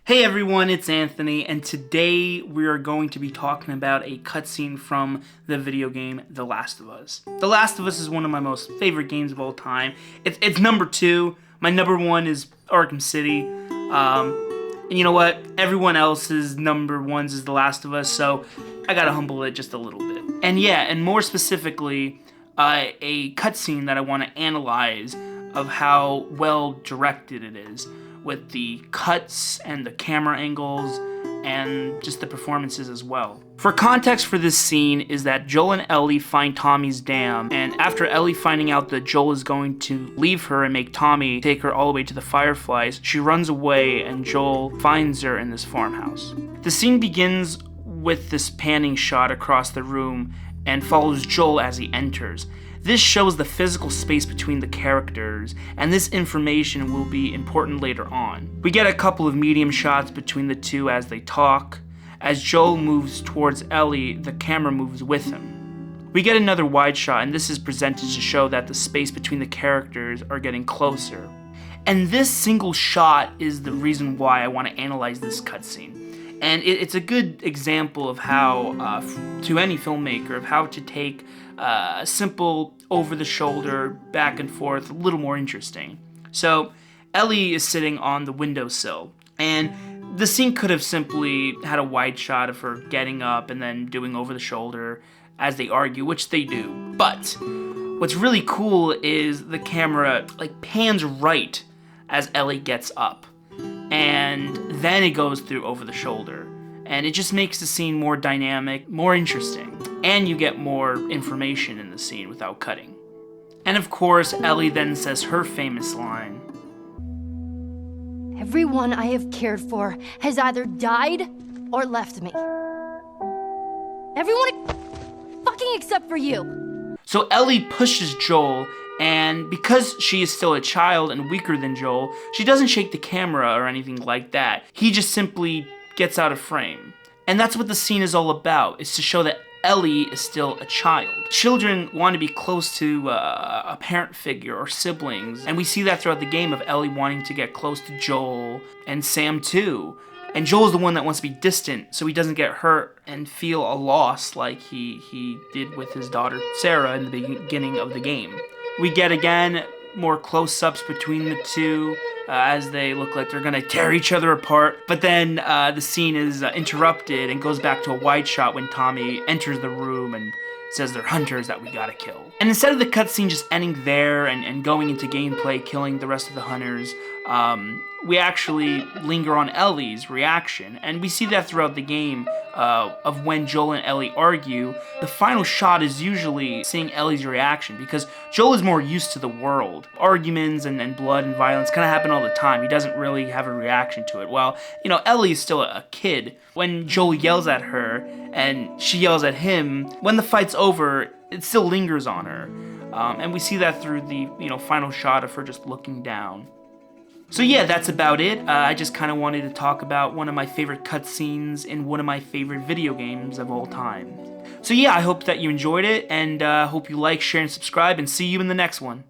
Hey everyone, it's Anthony, and today we are going to be talking about a cutscene from the video game The Last of Us. The Last of Us is one of my most favorite games of all time. It's number 2. My number 1 is Arkham City. And you know what? Everyone else's number 1s is The Last of Us, so I gotta humble it just a little bit. And yeah, and more specifically, a cutscene that I want to analyze of how well directed it is, with the cuts and the camera angles and just the performances as well. For context for this scene is that Joel and Ellie find Tommy's dam, and after Ellie finding out that Joel is going to leave her and make Tommy take her all the way to the Fireflies, she runs away and Joel finds her in this farmhouse. The scene begins with this panning shot across the room and follows Joel as he enters. This shows the physical space between the characters, and this information will be important later on. We get a couple of medium shots between the two as they talk. As Joel moves towards Ellie, the camera moves with him. We get another wide shot, and this is presented to show that the space between the characters are getting closer. And this single shot is the reason why I want to analyze this cutscene. And it's a good example of how, to any filmmaker, of how to take a simple, over-the-shoulder, back and forth, a little more interesting. So, Ellie is sitting on the windowsill, and the scene could have simply had a wide shot of her getting up and then doing over-the-shoulder as they argue, which they do. But what's really cool is the camera pans right as Ellie gets up, and then it goes through over the shoulder, and it just makes the scene more dynamic, more interesting, and you get more information in the scene without cutting. And of course, Ellie then says her famous line, "Everyone I have cared for has either died or left me. Everyone fucking except for you." So Ellie pushes Joel, and because she is still a child and weaker than Joel, she doesn't shake the camera or anything like that. He just simply gets out of frame. And that's what the scene is all about, is to show that Ellie is still a child. Children want to be close to a parent figure or siblings, and we see that throughout the game of Ellie wanting to get close to Joel, and Sam too. And Joel's the one that wants to be distant so he doesn't get hurt and feel a loss like he did with his daughter Sarah in the beginning of the game. We get, again, more close-ups between the two as they look like they're gonna tear each other apart. But then the scene is interrupted and goes back to a wide shot when Tommy enters the room and says they're hunters that we gotta kill. And instead of the cutscene just ending there and going into gameplay, killing the rest of the hunters, we actually linger on Ellie's reaction. And we see that throughout the game of when Joel and Ellie argue. The final shot is usually seeing Ellie's reaction, because Joel is more used to the world. Arguments and blood and violence kind of happen all the time. He doesn't really have a reaction to it. While, Ellie is still a kid. When Joel yells at her and she yells at him, when the fight's over, it still lingers on her. And we see that through the, final shot of her just looking down. So yeah, that's about it. I just kind of wanted to talk about one of my favorite cutscenes in one of my favorite video games of all time. So yeah, I hope that you enjoyed it, and hope you like, share, and subscribe, and see you in the next one.